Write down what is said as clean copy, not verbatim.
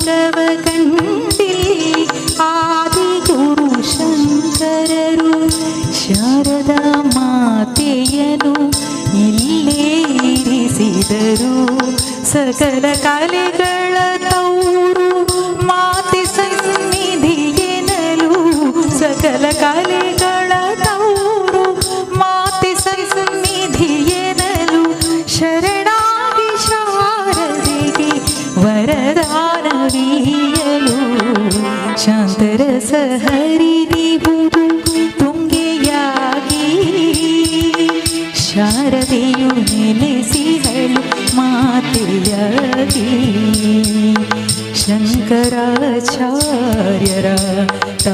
ಪ್ರಪಂಚವ ಕಂಡಿಲ್ಲಿ ಆದಿಗುರು ಶಂಕರರು ಶಾರದಾ ಮಾತೆಯನು ಇಲ್ಲೇ ಇರಿಸಿದರು. ಸಕಲ ಕಲೆಗಳ ತೌರು ಮಾತೆ ಸನ್ನಿಧಿಯೆನಲು, ಸಕಲ ಕಲೆಗಳ ತೌರು ಮಾತೆ ಸನ್ನಿಧಿಯೆನಲು, ಶರಣಾಗಿ ಶಾರದೆಗೆ ವರದಾನವೀಯಲು. ಶಾಂತರಸ ಹರಿದಿಹುದು ತುಂಗೆಯಾಗಿ ಶಾರದೆಯು ನೆಲೆಸಿಹಳು ಮಾತೆಯಾಗಿ. ಶಂಕರಾಚಾರ್ಯರ